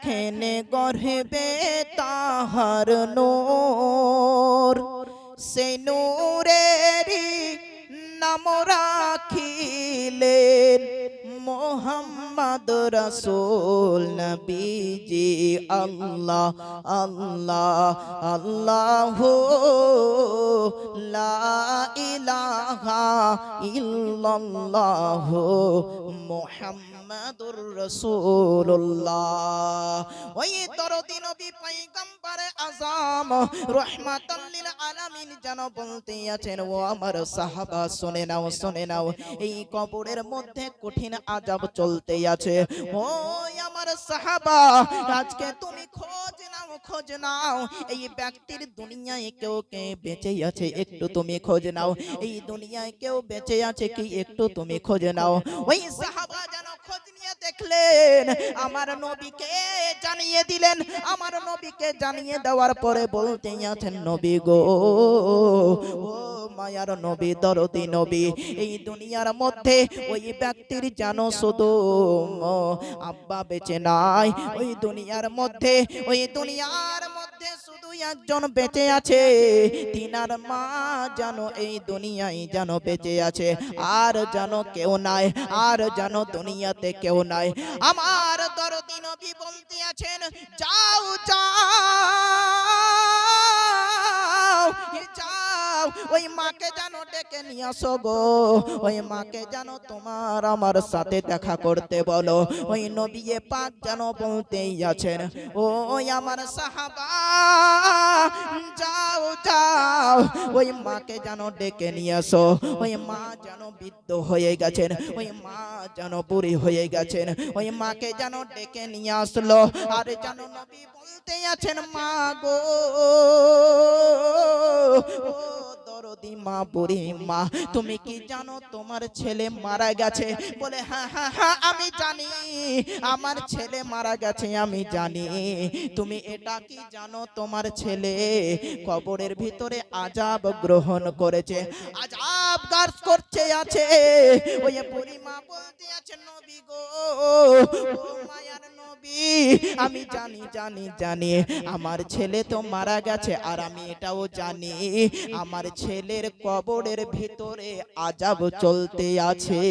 দেখেন গর্বে তাহার নূর, সেই নূরেরই নাম রাখিলেন মোহাম্মদ রাসূল নবীজি। আল্লাহ আল্লাহ আল্লাহু লা ইলাহা ইল্লাল্লাহু মুহাম্মাদুর রাসূলুল্লাহ। ওই দরদি নবী পয়গম্বর আযম রাহমাতাল লিল আলামিন যেন বলতে আছেন, ও আমার সাহাবা শুনে নাও শুনে নাও, এই কবরের মধ্যে কঠিন আযাব চলতে আছে। ও আমার সাহাবা, আজকে তুমি খোঁজ নাও এই ব্যক্তির দুনিয়ায় কেউ কে বেঁচে আছে, একটু তুমি খোঁজ নাও। এই দুনিয়ায় কেউ বেঁচে আছে কি, একটু তুমি খোঁজ নাও। ওই সাহাবা যেন খোঁজ নিয়ে দেখলেন, আমার নবীকে জানিয়ে দিলেন। আমার নবীকে জানিয়ে দেওয়ার পরে বলতে আছেন, নবী গো, ও মায়ার নবী, দরদি নবী, এই দুনিয়ার মধ্যে ওই ব্যক্তির যেন শুধু আব্বা বেঁচে নাই, ওই দুনিয়ার মধ্যে শুধু একজন বেঁচে আছে, তিনার মা যেন এই দুনিয়ায় যেন বেঁচে আছে, আর যেন কেউ নাই, আর যেন দুনিয়াতে কেউ নাই। আমার দরদি নবী বলতে আছেন, যাও যাও যাও, ওই মাকে যেন ডেকে নিয়ে আসো গো, ওই মাকে যেন তোমার আমার সাথে দেখা করতে বলো। ওই নবী পাক যেন বলতেই আছেন, ও আমার সাহাবা, যাও যাও, ওই মাকে যেন ডেকে নিয়ে আসো। ওই মা যেন বৃদ্ধ হয়ে গেছেন, ওই মা যেন বুড়ি হয়ে গেছেন, ওই মাকে যেন ডেকে নিয়ে আসলো। আর যেন নবী বলতে আছেন, মা গো, ও দরদি মা, বুড়ি মা, তুমি কি জানো তোমার ছেলে মারা গেছে? বলে, হ্যাঁ হ্যাঁ হ্যাঁ আমি জানি, আমার ছেলে মারা গেছে, আমি জানি। তুমি এটা কি জানো, তোমার ছেলে কবরের ভিতরে আযাব গ্রহণ করেছে, আযাব গার্স করছে আছে। ওই বুড়ি মা বলতে আছে, নবী গো, ও মায়ার নবী, আমি জানি জানি জানি আমার ছেলে তো মারা গেছে, আর আমি এটাও জানি আমার ছেলের কবরের ভিতরে আযাব চলতে আছে।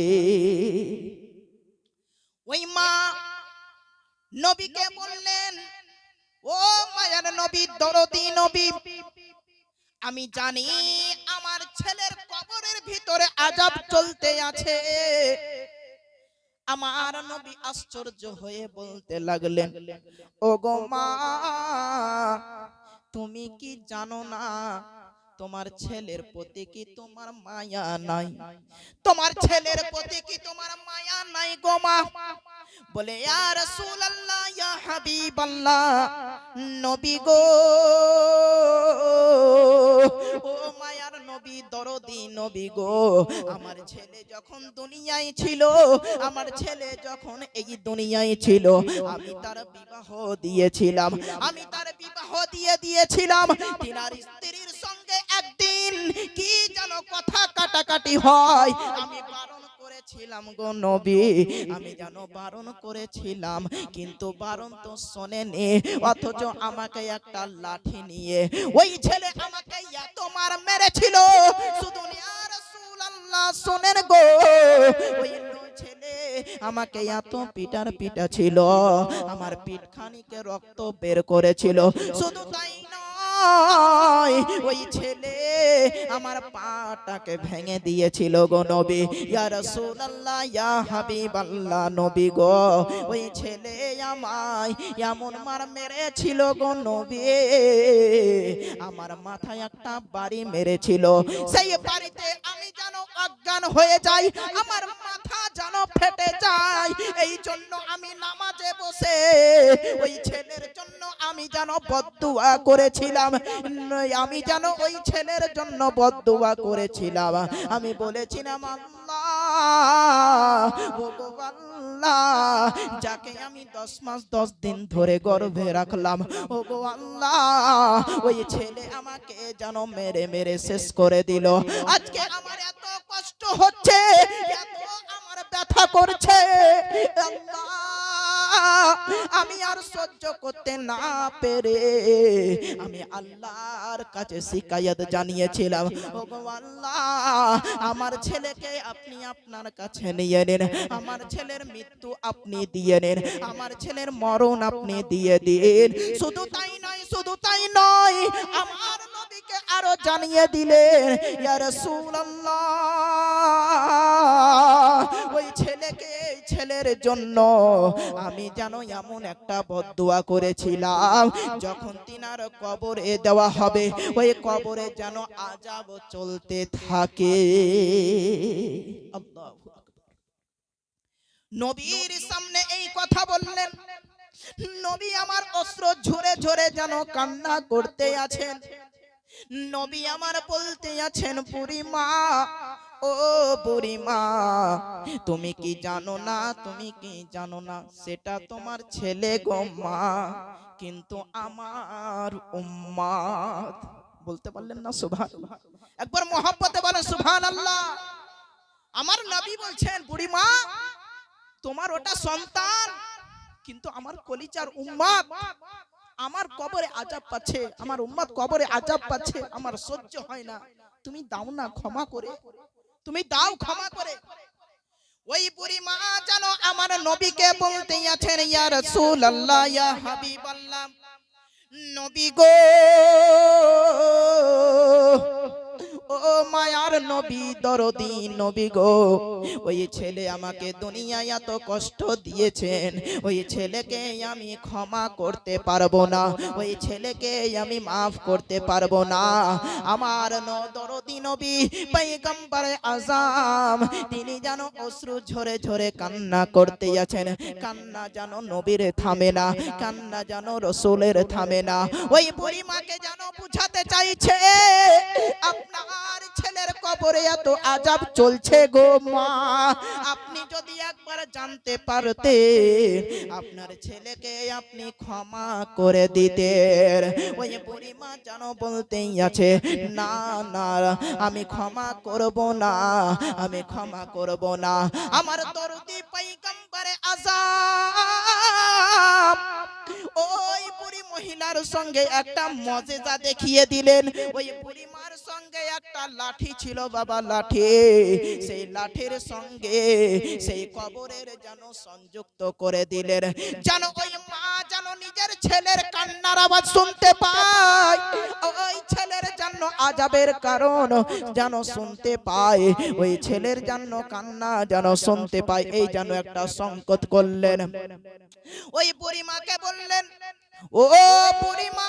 ওই মা নবীকে বললেন, ও মায়ার নবী, দরদি নবী, আমি জানি আমার ছেলের কবরের ভিতরে আযাব চলতে আছে। আমার নবী আশ্চর্য হয়ে বলতে লাগলেন, ও গো মা, তুমি কি জানো না তোমার ছেলের প্রতি কি তোমার মায়া নাই? তোমার ছেলের প্রতি কি তোমার মায়া নাই গো মা? বলে, ইয়া রাসূলুল্লাহ, ইয়া হাবিবাল্লাহ, নবী গো, ও মায়ার নবী, দরদি নবী গো, আমার ছেলে যখন দুনিয়ায় ছিল, আমার ছেলে যখন এই দুনিয়ায় ছিল, আমি তার বিবাহ দিয়েছিলাম, আমি তার বিবাহ দিয়েছিলাম। তিনার স্ত্রীর সঙ্গে একদিন কি যেন কথা কাটাকাটি হয়, আমি বারণ করেছিলাম গো নবী, আমি যেন বারণ করেছিলাম, কিন্তু বারণ তো শোনেনি, অথচ আমাকে একটা লাঠি নিয়ে ওই ছেলে আমাকে এত মার মেরেছিল, শুধু ইয়া রাসূলুল্লাহ শোনেন গো, ওই ছেলে আমাকে এত পিটা ছিল, আমার পিঠখানিকে রক্ত বের করেছিল। শুধু তাই নয়, ওই ছেলে আমার পাটাকে ভেঙে দিয়েছিল গো নবী। ইয়া রাসূলুল্লাহ, ইয়া হাবিবাল্লাহ, নবী গো, ওই ছেলে আমায় এমন মার মেরেছিল গো নবী, আমার মাথায় একটা বাড়ি মেরেছিল, সেই বাড়িতে আমি যেন অজ্ঞান হয়ে যাই, আমার মাথা যেন ফেটে যায়। এই জন্য আমি নামাজে বসে ওই ছেলের জন্য আমি যেন বদদুয়া করেছিলাম, আমি যেন ওই ছেলের জন্য বদদুয়া করেছিলাম। আমি বলেছিলাম, আল্লাহ, ভগবান, যাকে আমি 10 মাস 10 দিন ধরে গর্ভে রাখলাম, ও গো আল্লাহ, ওই ছেলে আমাকে যেন মেরে মেরে শেষ করে দিল। আজকে আমার এত কষ্ট হচ্ছে, এত আমার ব্যথা করছে, আল্লাহ আমি আর সহ্য করতে না পেরে আমি আল্লাহর কাছে শিকায়ত জানিয়েছিলাম, ওগো আল্লাহ, আমার ছেলেকে আপনি আপনার কাছে নিয়ে নেন, আমার ছেলের মৃত্যু আপনি দিয়ে নেন, আমার ছেলের মরণ আপনি দিয়ে দিন। শুধু তাই নয়, শুধু তাই নয়, আমার নবীকে আরো জানিয়ে দিলেন, ইয়া রাসূলুল্লাহ, ওই ছেলেকে, ছেলের জন্য আমি যেন এমন একটা বদদুয়া করেছিলাম, যখন তিনার কবরে দেওয়া হবে ওই কবরে যেন আযাব চলতে থাকে। আল্লাহু আকবার। নবীর সামনে এই কথা বললেন, নবী আমার অশ্রু ঝরে ঝরে যেন কান্না করতে আছেন। নবী আমার বলতে আছেন, বুড়িমা, ও বুড়িমা, তুমি কি জানো না, তুমি কি জানো না, সেটা তোমার ছেলে গো মা, কিন্তু আমার উম্মত। বলতে পারলেন না সুবহানাল্লাহ? একবার মহব্বতে বলেন সুবহানাল্লাহ। আমার নবী বলছেন, বুড়িমা, তোমার ওটা সন্তান, কিন্তু আমার কলিজার উম্মত আমার কবরে আযাব পাচ্ছে, আমার উম্মত কবরে আযাব পাচ্ছে, আমার সহ্য হয় না, তুমি দাও না ক্ষমা করে, তুমি দাও ক্ষমা করে। ওই বুড়িমা যেন আমার নবীকে বলতে আছেন, ইয়া রাসূলুল্লাহ, ইয়া হাবিবাল্লাহ, নবী গো, ও মায়ার নবী, দরদি নবী গো, ওই ছেলে আমাকে দুনিয়ায় এত কষ্ট দিয়েছেন, ওই ছেলেকে আমি ক্ষমা করতে পারবো না, ওই ছেলেকে আমি মাফ করতে পারবো না। আমার দরদি নবী পয়গম্বরে আযম, তিনি যেন অশ্রু ঝরে ঝরে কান্না করতে আছেন, কান্না যেন নবীর থামে না, কান্না যেন রাসূলের থামে না। ওই বুড়িমাকে যেন বুঝাতে চাইছে, আপনার ছেলের কবরে এত আযাব চলছে গো মা, আপনি যদি একবার জানতে পারতেন, আপনার ছেলেকে আপনি ক্ষমা করে দিতেন। ওই বুড়িমা যেন বলতেই আছে, না না, আমি ক্ষমা করব না, আমি ক্ষমা করব না। আমার দরদি পয়গম্বরে আযম ওই বুড়ি মহিলার সঙ্গে একটা মুজিজা দেখিয়ে দিলেন। ওই বুড়িমার সঙ্গে একটা লাঠি ছিল বাবা, লাঠি, সেই লাঠির সঙ্গে সেই কবরের যেন সংযুক্ত করে দিলেন, যেন ওই মা যেন নিজের ছেলের কান্নার আওয়াজ শুনতে পায়, ওই ছেলের জন্য আযাবের কারণ যেন শুনতে পায়, ওই ছেলের জন্য কান্না যেন শুনতে পায়, এই যেন একটা সংকেত করলেন। ওই বুড়িমাকে বললেন, ও বুড়িমা,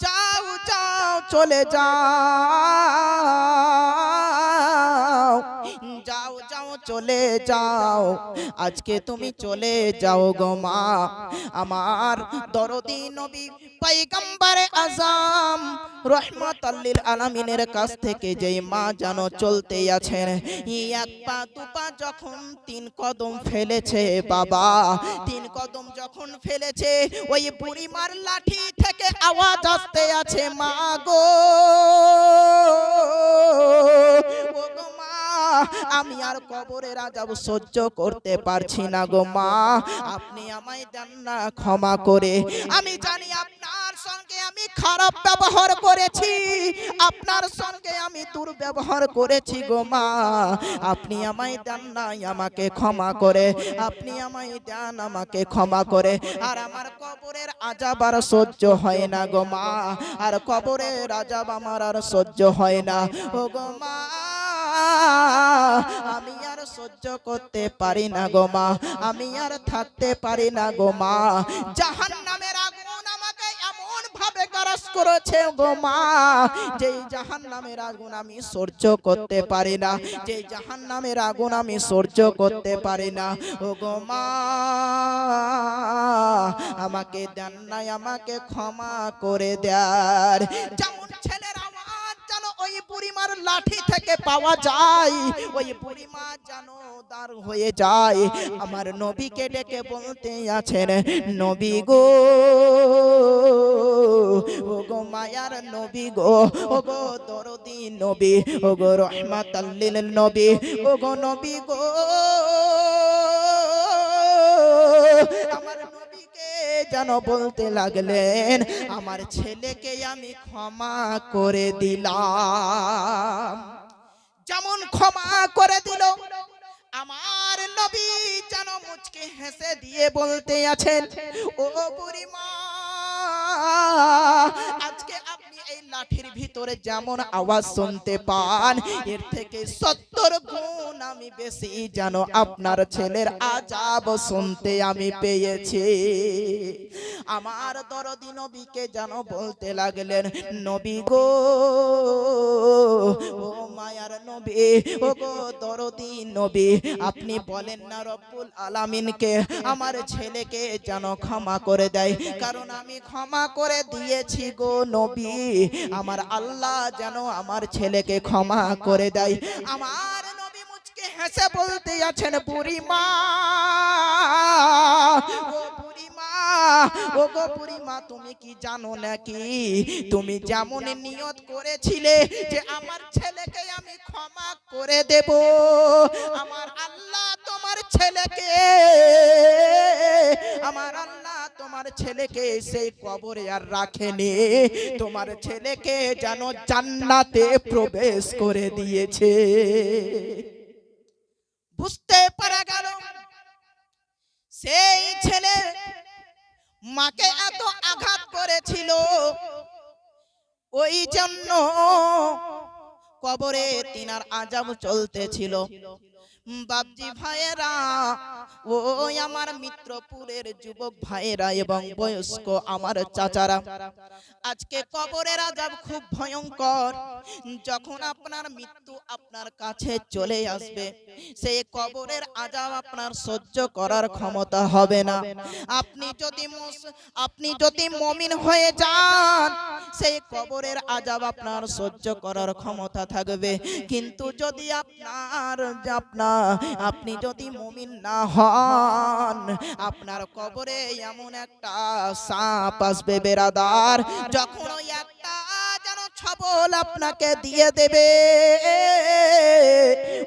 যাও যাও, চলে যাও, যাও যাও, চলে যাও, আজকে তুমি চলে যাও গো মা। আমার দরদি নবী পয়গম্বরে আযম রাহমাতাল লিল আলামিনের কাছ থেকে যেই মা যেন চলতে আছেন, এক পা দু পা যখন তিন কদম ফেলেছে বাবা, তিন কদম যখন ফেলেছে, ওই বুড়িমার লাঠি থেকে আওয়াজ আসতে আছে, মা গো, ও গো মা, আমি আর কবরের আযাব সহ্য করতে পারছি না গো মা, আপনি আমায় দেন না ক্ষমা করে। আমি জানি আপনার সঙ্গে আমি খারাপ ব্যবহার করেছি, আপনার সঙ্গে আমি দুর্ব্যবহার করেছি গো মা, আপনি আমায় দেন না, আমাকে ক্ষমা করে, আপনি আমায় দেন, আমাকে ক্ষমা করে। আর আমার কবরের আযাব আর সহ্য হয় না গো মা, আর কবরের আযাব আমার আর সহ্য হয় না ও গো মা, আমি আর সহ্য করতে পারি না গো মা, আমি আর থাকতে পারি না গো মা। জাহান্নামের আগুন আমাকে এমন ভাবে গ্রাস করেছে গো মা, যেই জাহান্নামের আগুন আমি সহ্য করতে পারি না, যেই জাহান্নামের আগুন আমি সহ্য করতে পারি না ও গো মা, আমাকে দেন না, আমাকে ক্ষমা করে দেন। যেমন ছেলের আওয়াজ যেন ওই বুড়িমার লাঠি থেকে পাওয়া যায়, ওই বুড়িমা যেন দাঁড় হয়ে যায়, আমার নবীকে ডেকে বলতে আছেন, নবী গো, ও গো মায়ার নবী গো, ও গো দরদি নবী, ও গো রাহমাতাল লিল নবী, ও গো নবী গো, যেন বলতে লাগলেন, আমার ছেলেকে আমি ক্ষমা করে দিলাম। যেমন ক্ষমা করে দিল, আমার নবী যেন মুচকে হেসে দিয়ে বলতে আছেন, ও বুড়িমা, আজকে আপনি এই লাঠির ভিতরে যেমন আওয়াজ শুনতে পান, এর থেকে 70 গুণ আমি বেশি যেন আপনার ছেলের আযাব শুনতে আমি পেয়েছি। আমার দরদি নবীকে যেন বলতে লাগলেন, নবী গো, ও মায়ার নবী, ও গো দরদি নবী, আপনি বলেন না রব্বুল আলামিনকে আমার ছেলেকে যেন ক্ষমা করে দেয়, কারণ আমি ক্ষমা করে দিয়েছি গো নবী, আমার আল্লাহ যেন আমার ছেলেকে ক্ষমা করে দেয়। আমার নবী মুচকে হেসে বলতে আছেন, বুড়িমা, ও বুড়িমা, ও গো বুড়িমা, তুমি কি জানো নাকি, তুমি যেমন নিয়ত করেছিলে যে আমার ছেলেকে আমি ক্ষমা করে দেব, আমার আল্লাহ তোমার ছেলেকে, আমার আল্লাহ তোমার ছেলেকে সেই কবরে আর রাখেনি, তোমার ছেলেকে যেন জান্নাতে প্রবেশ করে দিয়েছে। বুঝতে পারা গেল সেই ছেলে মাকে এত আঘাত করেছিল, ওই জন্য কবরে তিনার আযাব চলতেছিল। বাপজি ভাইয়েরা, ও আমার মিত্রপুরের যুবক ভাইয়েরা এবং বয়স্ক আমার চাচারা, আজকে কবরের আযাব খুব ভয়ঙ্কর। যখন আপনার মৃত্যু আপনার কাছে চলে আসবে, সেই কবরের আযাব আপনার সহ্য করার ক্ষমতা হবে না। আপনি যদি মুমিন হয়ে যান, সেই কবরের আযাব আপনার সহ্য করার ক্ষমতা থাকবে, কিন্তু যদি আপনি যদি মুমিন না হন, আপনার কবরে এমন একটা সাপ আসবে বেরাদার, যখন ওই একটা যেন ছবল আপনাকে দিয়ে দেবে,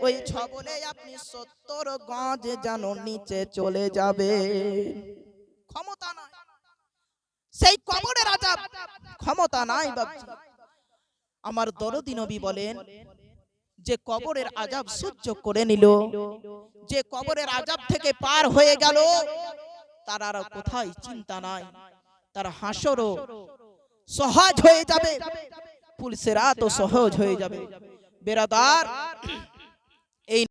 ওই ছবলে আপনি 70 গজ যেন নিচে চলে যাবে। ক্ষমতা নাই সেই কবরের আযাব, ক্ষমতা নাই বাপজি। আমার দরদি নবী বলেন, যে কবরের আযাব সহ্য করে নিল, যে কবরের আযাব থেকে পার হয়ে গেল, তার আর কোথায় চিন্তা নাই, তার হাসরও সহজ হয়ে যাবে, পুলসিরাতও সহজ হয়ে যাবে। বেরাদার,